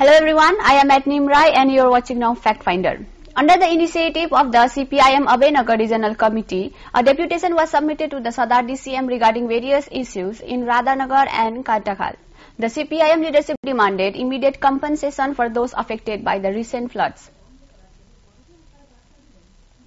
Hello everyone, I am at Nimrai and you are watching now Fact Finder. Under the initiative of the CPIM Abhaynagar Regional Committee, a deputation was submitted to the Sadar DCM regarding various issues in Radhanagar and Katakhal. The CPIM leadership demanded immediate compensation for those affected by the recent floods.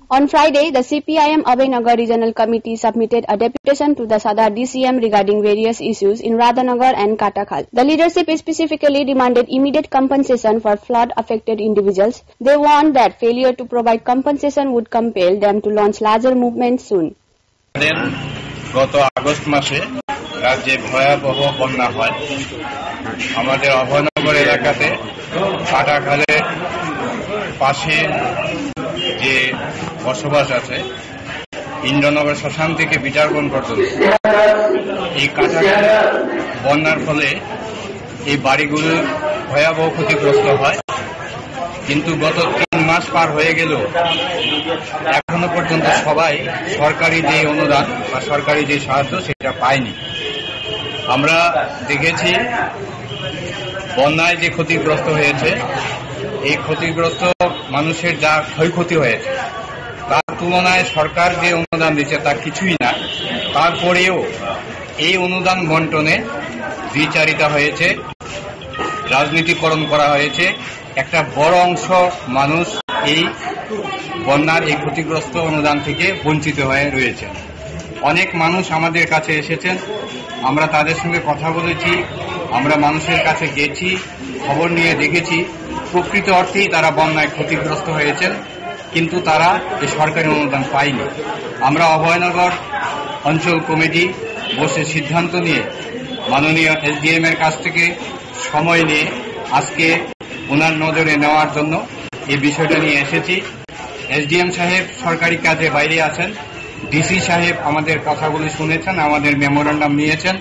On Friday, the CPIM Abhaynagar Regional Committee submitted a deputation to the Sadar DCM regarding various issues in Radhanagar and Katakhal. The leadership specifically demanded immediate compensation for flood-affected individuals. They warned that failure to provide compensation would compel them to launch larger movements soon. গত August মাসে রাজ্যে ভয়াবহ বন্যা হয়। আমাদের অভয়নগর এলাকাতে কাটাখালের পাশে যে বসবাস আছে ইন্দ্রনগর শ্মশান থেকে বিচারবন পর্যন্ত এই কাটাখালে বন্যার ফলে এই বাড়িগুলো ভয়াবহ ক্ষতিগ্রস্ত হয়, কিন্তু গত 3 মাস পার হয়ে গেল এখনো পর্যন্ত সবাই সরকারি যে অনুদান বা সরকারি যে সাহায্য সেটা পায়নি। আমরা দেখেছি বন্যায় যে ক্ষতিগ্রস্ত হয়েছে, এই ক্ষতিগ্রস্ত মানুষের যা ক্ষয়ক্ষতি হয়েছে তার তুলনায় সরকার যে অনুদান দিচ্ছে তা কিছুই না। তারপরেও এই অনুদান বন্টনে দ্বিচারিতা হয়েছে, রাজনীতিকরণ করা হয়েছে। একটা বড় অংশ মানুষ এই বন্যার এই ক্ষতিগ্রস্ত অনুদান থেকে বঞ্চিত হয়ে রয়েছে। অনেক মানুষ আমাদের কাছে এসেছেন, আমরা তাদের সঙ্গে কথা বলেছি, আমরা মানুষের কাছে গেছি, খবর নিয়ে দেখেছি প্রকৃত অর্থেই তারা বন্যায় ক্ষতিগ্রস্ত হয়েছেন, কিন্তু তারা এই সরকারি অনুদান পায়নি। আমরা অভয়নগর অঞ্চল কমিটি বসে সিদ্ধান্ত নিয়ে মাননীয় SDM এর কাছ থেকে সময় নিয়ে আজকে ওনার নজরে নেওয়ার জন্য এই বিষয়টা নিয়ে এসেছি। SDM সাহেব সরকারি কাজে বাইরে আছেন, DC সাহেব আমাদের কথাগুলি শুনেছেন, আমাদের মেমোরান্ডাম নিয়েছেন,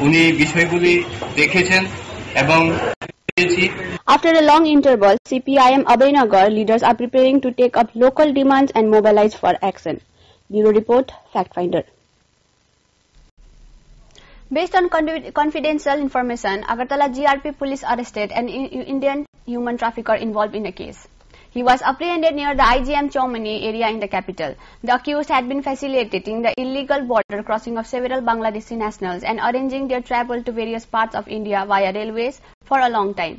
উনি বিষয়গুলি দেখেছেন এবং After a long interval, CPIM Abhaynagar leaders are preparing to take up local demands and mobilize for action. Bureau Report, Fact Finder. Based on confidential information, Agartala GRP police arrested an Indian human trafficker involved in a case. He was apprehended near the IGM Chowmani area in the capital. The accused had been facilitating the illegal border crossing of several Bangladeshi nationals and arranging their travel to various parts of India via railways for a long time.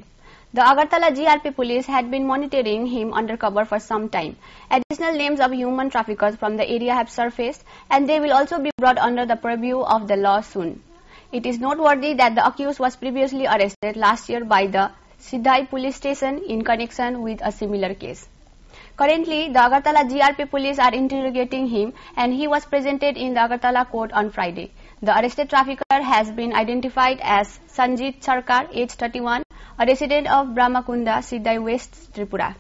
The Agartala GRP police had been monitoring him undercover for some time. Additional names of human traffickers from the area have surfaced, and they will also be brought under the purview of the law soon. It is noteworthy that the accused was previously arrested last year by the Sidhai police station in connection with a similar case. Currently, the Agartala GRP police are interrogating him, and he was presented in the Agartala court on Friday. The arrested trafficker has been identified as Sanjit Sarkar, age 31, a resident of Brahmakunda, Sidhai West, Tripura.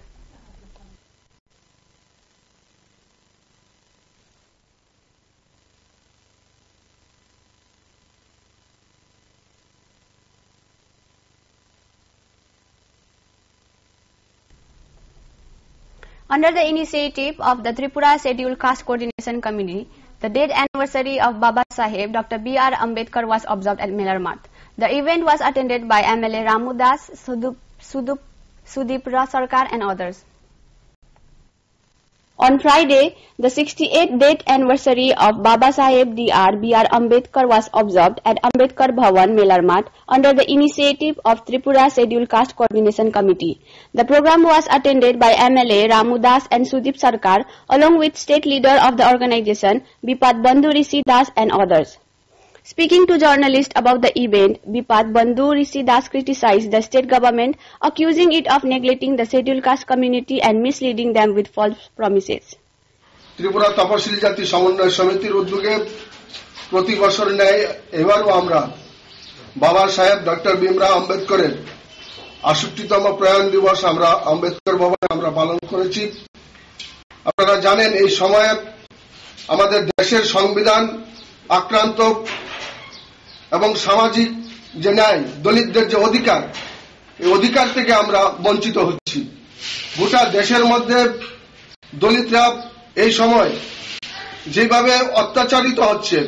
Under the initiative of the Tripura Scheduled Caste Coordination Committee, the death anniversary of Baba Saheb Dr. B.R. Ambedkar was observed at Melarmat. The event was attended by MLA Ramu Das, Sudip Sarkar and others. On Friday, the 68th death anniversary of Baba Saheb Dr. B.R. Ambedkar was observed at Ambedkar Bhawan, Melarmat, under the initiative of Tripura Scheduled Caste Coordination Committee. The program was attended by MLA Ramu Das and Sudip Sarkar, along with state leader of the organization, Bipad Bandhu Rishi Das and others. Speaking to journalists about the event, Bipad Bandhu Rishi Das criticized the state government, accusing it of neglecting the scheduled caste community and misleading them with false promises. Tripura তপশিলি জাতি সমন্বয় সমিতির উদ্যোগে প্রতি বছর ন্যায় এবারও আমরা বাবা সাহেব ডক্টর ভীমরাও আম্বেদকরের ৬৮তম প্রয়াণ দিবস আমরা আম্বেদকর ভবনে আমরা পালন করেছি। আপনারা জানেন এই সময়ে আমাদের দেশের সংবিধান আক্রান্ত এবং সামাজিক যে ন্যায়, দলিতদের যে অধিকার, এই অধিকার থেকে আমরা বঞ্চিত হচ্ছি। গোটা দেশের মধ্যে দলিতরা এই সময় যেভাবে অত্যাচারিত হচ্ছে,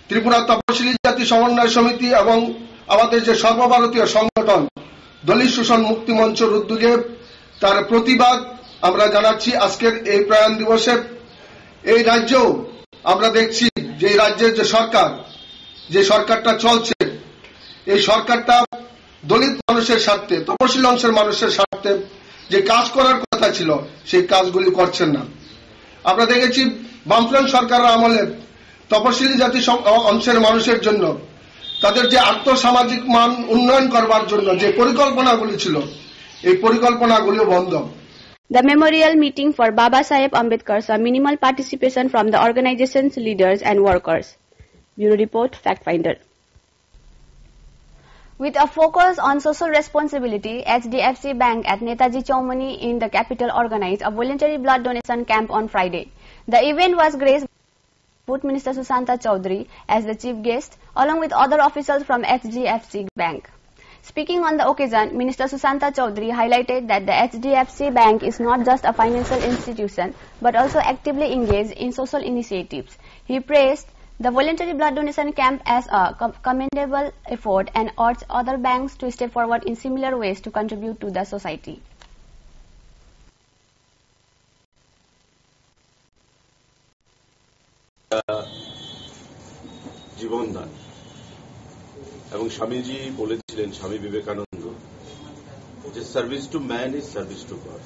ত্রিপুরা তপশিলি জাতি সমন্বয় সমিতি এবং আমাদের যে সর্বভারতীয় সংগঠন দলিত শোষণ মুক্তি মঞ্চের উদ্যোগে তার প্রতিবাদ আমরা জানাচ্ছি আজকের এই প্রয়াণ দিবসে। এই রাজ্যেও আমরা দেখছি যে এই রাজ্যের যে সরকারটা চলছে, এই সরকারটা দলিত মানুষের স্বার্থে, তপশিলি অংশের মানুষের স্বার্থে যে কাজ করার কথা ছিল সেই কাজগুলি করছেন না। আমরা দেখেছি বামফ্রন্ট সরকারের আমলে তপশিলি জাতি অংশের মানুষের জন্য তাদের যে আর্থসামাজিক মান উন্নয়ন করবার জন্য যে পরিকল্পনাগুলি ছিল, এই পরিকল্পনাগুলিও বন্ধ। The memorial meeting for Baba Saheb Ambedkar saw minimal participation from the organization's leaders and workers. Bureau Report, Fact Finder. With a focus on social responsibility, HDFC Bank at Netaji Chaumani in the capital organized a voluntary blood donation camp on Friday. The event was graced by Food Minister Sushanta Chowdhury as the chief guest, along with other officials from HDFC Bank. Speaking on the occasion, Minister Sushanta Chowdhury highlighted that the HDFC Bank is not just a financial institution, but also actively engaged in social initiatives. He praised the voluntary blood donation camp as a commendable effort and urged other banks to step forward in similar ways to contribute to the society. জীবনদান এবং স্বামীজি বলেছিলেন, স্বামী বিবেকানন্দ, যে service to man is service to god.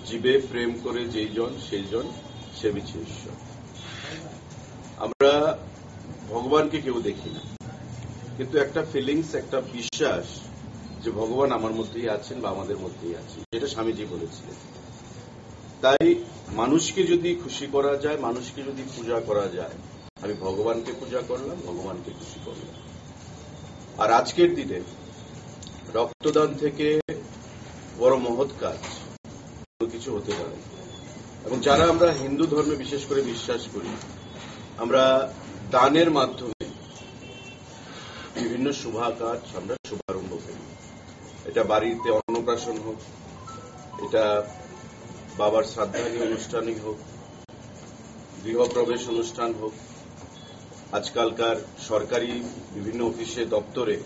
জীবে প্রেম করে যেই জন সেই জন সেবিছে ঈশ্বর। আমরা ভগবানকে কেউ দেখি না, কিন্তু একটা ফিলিংস, একটা বিশ্বাস যে ভগবান আমার মধ্যেই আছেন বা আমাদের মধ্যেই আছেন, যেটা স্বামীজি বলেছিলেন। তাই মানুষকে যদি খুশি করা যায়, মানুষকে যদি পূজা করা যায়, আমি ভগবানকে পূজা করলাম, ভগবানকে খুশি করলাম। আর আজকের দিনে রক্তদান থেকে বড় মহৎ কাজ কিছু হতে পারে। এবং যারা আমরা হিন্দু ধর্মে বিশেষ করে বিশ্বাস করি, আমরা দানের মাধ্যমে বিভিন্ন শুভা কাজ আমরা শুভারম্ভ করি। এটা বাড়িতে অন্নপ্রাশন হোক, এটা বাবার শ্রাদ্ধাঙ্গী অনুষ্ঠানই হোক, গৃহপ্রবেশ অনুষ্ঠান হোক, আজকালকার সরকারি বিভিন্ন অফিসে দপ্তরে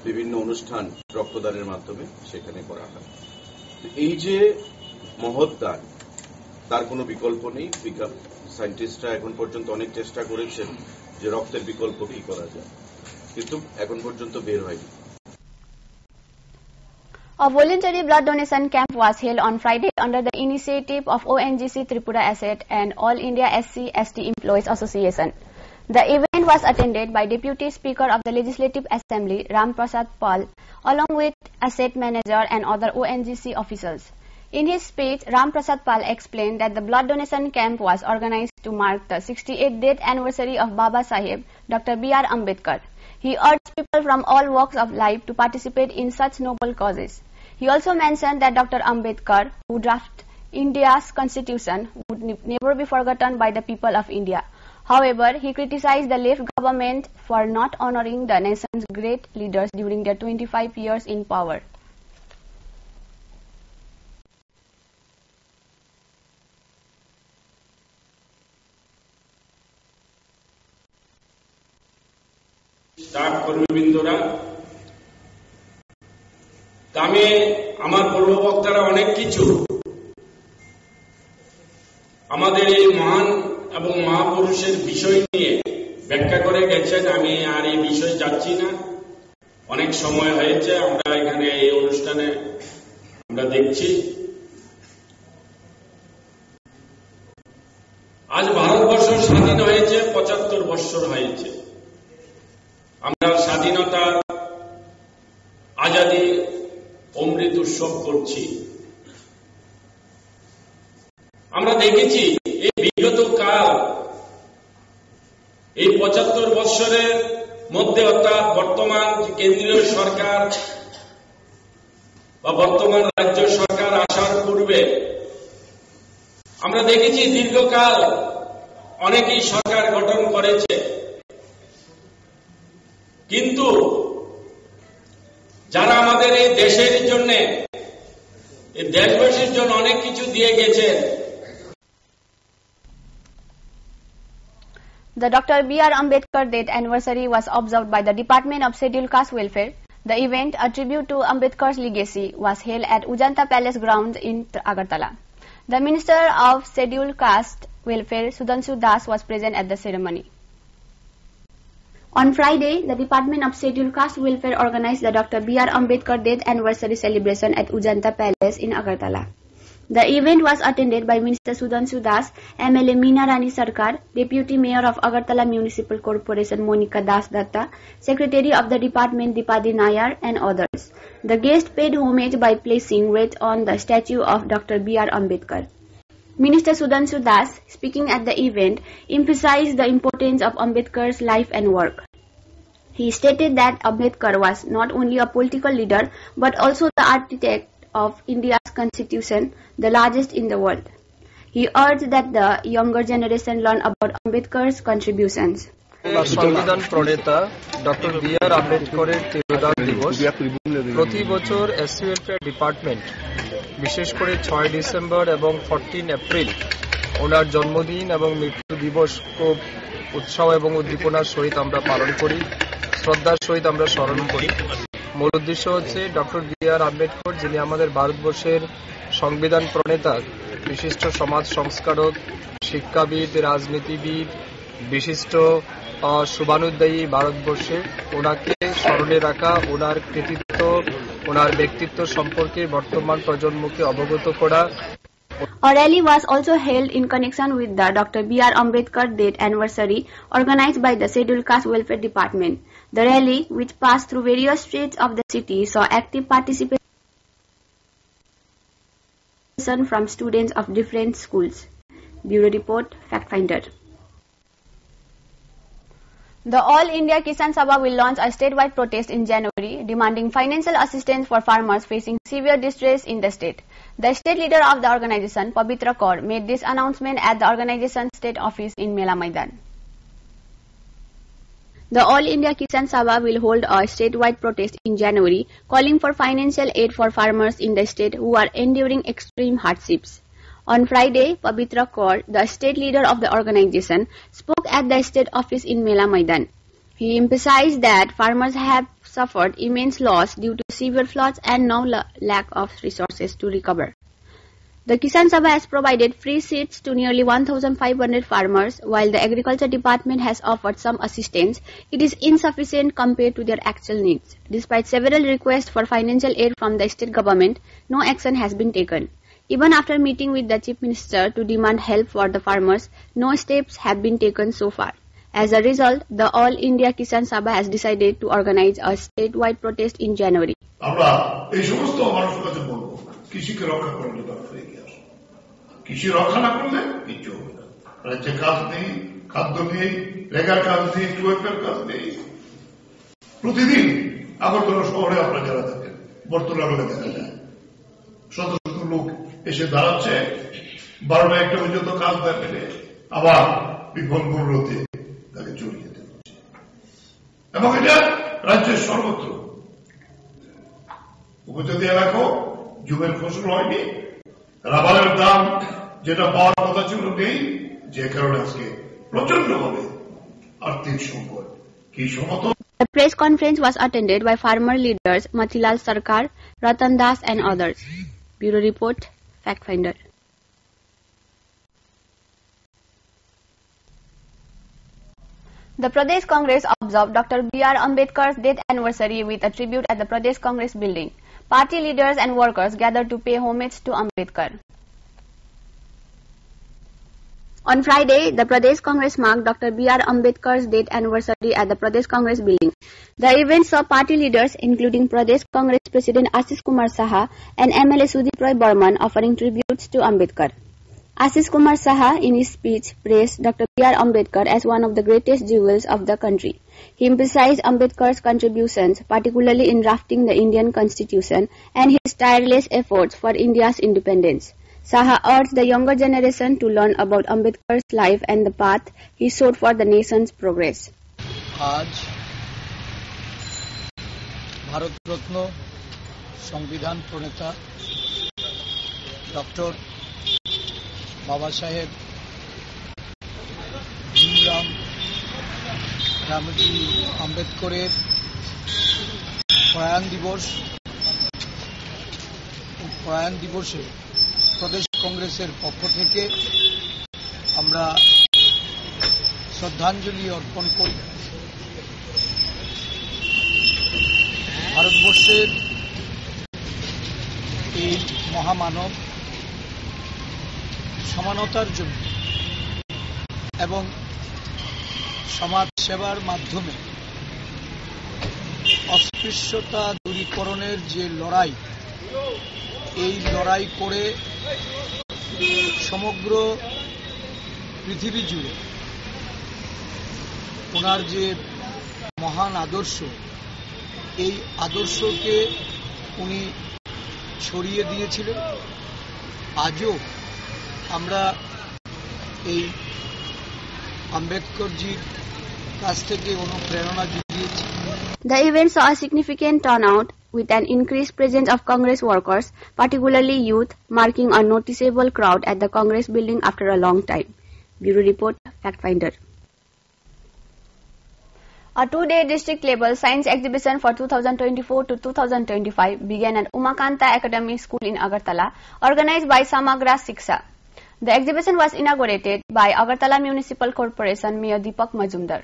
বিভিন্ন অনুষ্ঠান রক্তদানের মাধ্যমে সেখানে করা হয়। এই যে মহৎ দান, তার কোনো বিকল্প নেই। সায়েন্টিস্টরা এখন পর্যন্ত অনেক চেষ্টা করেছেন যে রক্তের বিকল্প কি করা যায়, কিন্তু এখন পর্যন্ত বের হয়নি। A voluntary blood donation camp was held on Friday under the initiative of ONGC Tripura Asset and All India SC/ST Employees Association. The event was attended by Deputy Speaker of the Legislative Assembly Ram Prasad Pal, along with Asset Manager and other ONGC officials. In his speech, Ram Prasad Pal explained that the blood donation camp was organized to mark the 68th death anniversary of Baba Saheb, Dr. B.R. Ambedkar. He urged people from all walks of life to participate in such noble causes. He also mentioned that Dr. Ambedkar, who drafted India's constitution, would never be forgotten by the people of India. However, he criticized the left government for not honoring the nation's great leaders during their 25 years in power. Staff কর্মীবৃন্দরা, আমি আমার পূর্ব বক্তারা অনেক কিছু আমাদের এই মহান এবং মহাপুরুষের বিষয় নিয়ে ব্যাখ্যা করে গেছেন। আমি আর এই বিষয়ে যাচ্ছি না, অনেক সময় হয়েছে। আমরা এখানে এই অনুষ্ঠানে আমরা দেখছি আজ ভারতবর্ষ স্বাধীন হয়েছে 75 বৎসর হয়েছে। আমরা স্বাধীনতার আজাদী অমৃত উৎসব করছি। আমরা দেখেছি এই বিগত কাল, এই 75 বৎসরের মধ্যে, অর্থাৎ বর্তমান কেন্দ্রীয় সরকার বা বর্তমান রাজ্য সরকার আসার পূর্বে আমরা দেখেছি দীর্ঘকাল অনেকেই সরকার গঠন করেছে, কিন্তু যারা আমাদের এই দেশের জন্য, এই দেশবাসীর জন্য অনেক কিছু দিয়ে গেছেন। The Dr. B.R. Ambedkar Death Anniversary was observed by the Department of Scheduled Caste Welfare, The event, a tribute to Ambedkar's legacy, was held at Ujanta Palace grounds in Agartala. The Minister of Scheduled Caste Welfare, Sudhanshu Das, was present at the ceremony. On Friday, the Department of Scheduled Caste Welfare organized the Dr. B.R. Ambedkar Death Anniversary celebration at Ujanta Palace in Agartala. The event was attended by Minister Sudhanshu Das, MLA Meena Rani Sarkar, Deputy Mayor of Agartala Municipal Corporation Monika Das Datta, Secretary of the Department Dipadi Nayar, and others. The guest paid homage by placing wreath on the statue of Dr. B.R. Ambedkar. Minister Sudhanshu Das, speaking at the event, emphasized the importance of Ambedkar's life and work. He stated that Ambedkar was not only a political leader but also the architect of India's constitution, the largest in the world. He urged that the younger generation learn about Ambedkar's contributions. সংবিধান প্রণেতা doctor B.R.. আম্বেদকরের তিরোধান দিবস প্রতি বছর SC welfare department বিশেষ করে 6 December এবং 14 April ওনার জন্মদিন এবং মৃত্যু দিবস খুব উৎসাহ এবং উদ্দীপনার সহিত আমরা পালন করি, শ্রদ্ধার সহিত আমরা স্মরণ করি। মূল উদ্দেশ্য হচ্ছে ডক্টর বি.আর. আম্বেদকর, যিনি আমাদের ভারতবর্ষের সংবিধান প্রণেতা, বিশিষ্ট সমাজ সংস্কারক, শিক্ষাবিদ, রাজনীতিবিদ, বিশিষ্ট শুভানুদ্দায়ী ভারতবর্ষে, ওনাকে স্মরণে রাখা, ওনার কৃতিত্ব, ওনার ব্যক্তিত্ব সম্পর্কে বর্তমান প্রজন্মকে অবগত করা। A rally was also held in connection with the Dr. B.R. Ambedkar Death Anniversary organized by the Scheduled Caste Welfare Department. The rally, which passed through various streets of the city, saw active participation from students of different schools. Bureau Report, Fact Finder. The All India Kisan Sabha will launch a statewide protest in January demanding financial assistance for farmers facing severe distress in the state. The state leader of the organization, Pabitra Kaur, made this announcement at the organization's state office in Mela Maidan. The All India Kisan Sabha will hold a statewide protest in January calling for financial aid for farmers in the state who are enduring extreme hardships. On Friday, Pabitra Kaur, the state leader of the organization, spoke at the state office in Mela Maidan. He emphasized that farmers have suffered immense loss due to severe floods and no lack of resources to recover. The Kisan Sabha has provided free seeds to nearly 1,500 farmers. While the Agriculture Department has offered some assistance, it is insufficient compared to their actual needs. Despite several requests for financial aid from the state government, no action has been taken. Even after meeting with the Chief Minister to demand help for the farmers, no steps have been taken so far. As a result, the All India Kisan Sabha has decided to organize a statewide protest in January. আমরা এই সমস্ত মানুষের কাছে বলবো, কৃষিকে রক্ষা করার জন্য এগিয়ে আসুন। কৃষি রক্ষা না করলে কিচ্ছু হবে না। রাজ্যে কাজ নেই, খাদ্য নেই, রেগার কাজ নেই, টুয়েলভের কাজ নেই। প্রতিদিন আগরতলা শহরে আপনারা যারা থাকেন, বর্তলা রোডে দেখা যায় শত শত লোক এসে দাঁড়াচ্ছে, 12টা-1টা পর্যন্ত কাজ না পেলে আবার বিফলগুলোতে তাকে চলে যেতে হচ্ছে। এবং এটা রাজ্যের সর্বত্র। উপজাতি এলাকাও জুমের ফসল হয়নি, রাবারের দাম যেটা পাওয়ার কথা ছিল নেই, যে কারণে আজকে প্রচন্ডভাবে আর্থিক সংকট। কি সমত The press conference was attended by farmer leaders Matilal Sarkar, Ratan Das and others. Bureau Report, Fact Finder. The Pradesh Congress observed Dr. B.R. Ambedkar's death anniversary with a tribute at the Pradesh Congress building. Party leaders and workers gathered to pay homage to Ambedkar. On Friday, the Pradesh Congress marked Dr. B.R. Ambedkar's death anniversary at the Pradesh Congress building. The event saw party leaders including Pradesh Congress President Ashish Kumar Saha and MLA Sudip Roy Burman offering tributes to Ambedkar. Ashish Kumar Saha, in his speech, praised Dr. B.R. Ambedkar as one of the greatest jewels of the country. He emphasized Ambedkar's contributions, particularly in drafting the Indian Constitution and his tireless efforts for India's independence. Saha urged the younger generation to learn about Ambedkar's life and the path he showed for the nation's progress. আজ ভারতরত্ন সংবিধান প্রণেতা doctor বাবা সাহেব ভীমরাও রামজি আম্বেদকরের প্রয়াণ দিবসে প্রদেশ কংগ্রেসের পক্ষ থেকে আমরা শ্রদ্ধাঞ্জলি অর্পণ করি। ভারতবর্ষের এই মহামানব সমানতার জন্য এবং সমাজ সেবার মাধ্যমে অস্পৃশ্যতা দূরীকরণের যে লড়াই, এই লড়াই করে সমগ্র পৃথিবী জুড়ে ওনার যে মহান আদর্শ, এই আদর্শকে উনি ছড়িয়ে দিয়েছিলেন। আজও আমরা এই আম্বেদকরজির কাছ থেকে অনুপ্রেরণা জুগিয়েছি। The event saw a significant turnout with an increased presence of Congress workers, particularly youth, marking a noticeable crowd at the Congress building after a long time. Bureau Report, Fact Finder. A two-day district-level science exhibition for 2024 to 2025 began at Umakanta Academy School in Agartala, organized by Samagra Shiksha. The exhibition was inaugurated by Agartala Municipal Corporation Mayor Deepak Majumdar.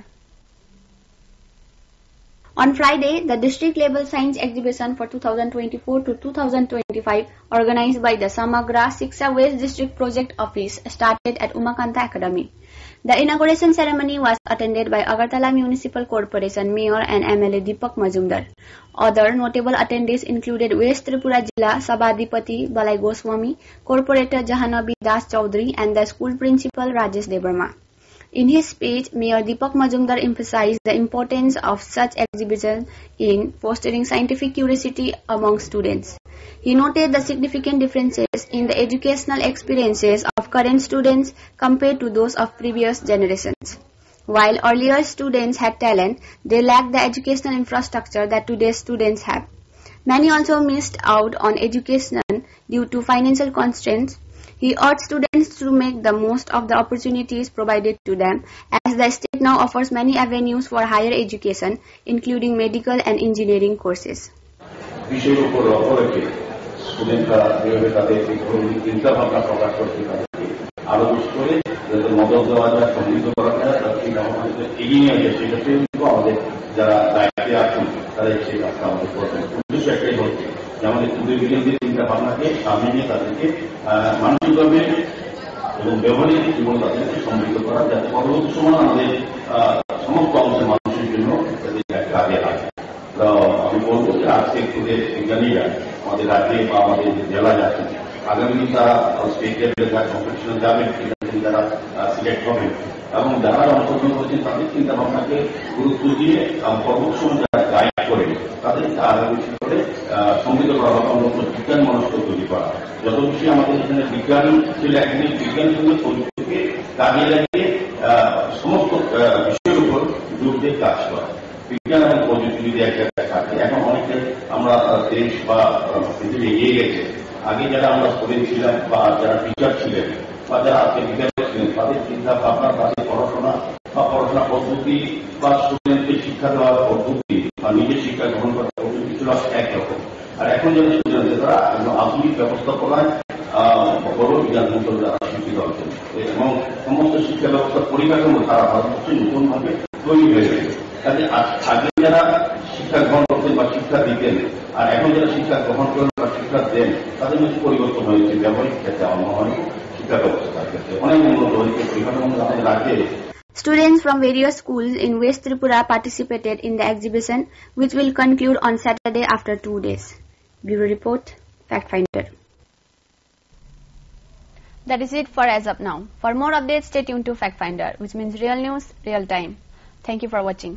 On Friday, the district-level science exhibition for 2024 to 2025, organized by the Samagra Shiksha West District Project Office, started at Umakanta Academy. The inauguration ceremony was attended by Agartala Municipal Corporation Mayor and MLA Deepak Majumdar. Other notable attendees included West Tripura Jilla Sabadipati Balai Goswami, Corporator Jahanabi Das Chaudhary, and the school principal Rajesh Debarma. In his speech, Mayor Deepak Majumdar emphasized the importance of such exhibitions in fostering scientific curiosity among students. He noted the significant differences in the educational experiences of current students compared to those of previous generations. While earlier students had talent, they lacked the educational infrastructure that today's students have. Many also missed out on education due to financial constraints. He urged students to make the most of the opportunities provided to them, as the state now offers many avenues for higher education, including medical and engineering courses. বিষয়ের উপর লক্ষ্য রেখে স্টুডেন্টরা যেভাবে তাদের চিন্তা ভাবনা প্রকাশ করতে পারে, আরো বেশি করে যাতে মদত দেওয়া যায়, সমৃদ্ধ করা যায়, তার চিন্তা ভাবনা এগিয়ে নিয়ে যায়, সেক্ষেত্রে কিন্তু আমাদের যারা দায়িত্বে আছেন তাদের সেই কাজটা আমাদের করতে হবে। উদ্দেশ্য একটাই হচ্ছে যে আমাদের ক্ষুদ্র বিজ্ঞানীদের চিন্তা ভাবনাকে সামনে নিয়ে তাদেরকে মানসিকভাবে এবং ব্যবহারিক জীবন তাদেরকে সমৃদ্ধ করা, যাতে পরবর্তী সময় আমাদের সমস্ত অংশের মানুষের জন্য কাজে লাগে। তো আমি বলবো যে আজকে ক্ষুদ্র বিজ্ঞানীরা আমাদের রাজ্যে বা আমাদের জেলায় আছেন, আগামী দিন তারা স্টেট লেভেলে যারা কম্পিটিশনে যাবেন, যারা সিলেক্ট হবেন এবং যারা অংশগ্রহণ করছেন তাদের চিন্তা ভাবনাকে গুরুত্ব দিয়ে পরবর্তী সময় যারা গাইড করে তাদেরকে আরো বেশি করে সমৃদ্ধ করা বা অন্য বিজ্ঞান মানুষকে তৈরি করা। যত বেশি আমাদের এখানে বিজ্ঞান ছিল, একদিন বিজ্ঞান সঙ্গে প্রযুক্তিকে কাজে লাগিয়ে সমস্ত বিষয়ের উপর জোর দিয়ে কাজ করা। বিজ্ঞান এবং প্রযুক্তি যদি এক জায়গায় থাকে, এখন অনেকে আমরা দেশ বা পৃথিবী এগিয়ে গেছে। আগে যারা আমরা স্টুডেন্ট ছিলাম বা যারা টিচার ছিলেন বা যারা আজকে বিজ্ঞানী ছিলেন, তাদের চিন্তা ভাবনা, তাদের পড়াশোনা বা পড়াশোনা পদ্ধতি বা স্টুডেন্টকে শিক্ষা দেওয়ার পদ্ধতি বা নিজের শিক্ষা গ্রহণ করার পদ্ধতি ছিল একরকম। আর এখন যারা স্টুডেন্ট তারা আধুনিক ব্যবস্থাপনায় বড় বিজ্ঞান মন্ত্র দ্বারা শিক্ষিত হচ্ছেন এবং সমস্ত শিক্ষা ব্যবস্থার পরিকাঠামো তারা ভারতবর্ষে নতুনভাবে তৈরি হয়ে গেছে। কাজে আগে যারা শিক্ষা গ্রহণ করতেন বা শিক্ষা দিতেন আর এখন যারা শিক্ষা গ্রহণ করেন বা শিক্ষা দেন, তাদের মধ্যে পরিবর্তন হয়েছে। ব্যবহারিক ক্ষেত্রে অন্যভাবে শিক্ষা ব্যবস্থার ক্ষেত্রে অনেক উন্নত হয়েছে, পরিকাঠামো আমাদের রাজ্যে। Students from various schools in West Tripura participated in the exhibition, which will conclude on Saturday after 2 days. Bureau Report, Fact Finder. That is it for as of now. For more updates, stay tuned to Fact Finder, which means real news, real time. Thank you for watching.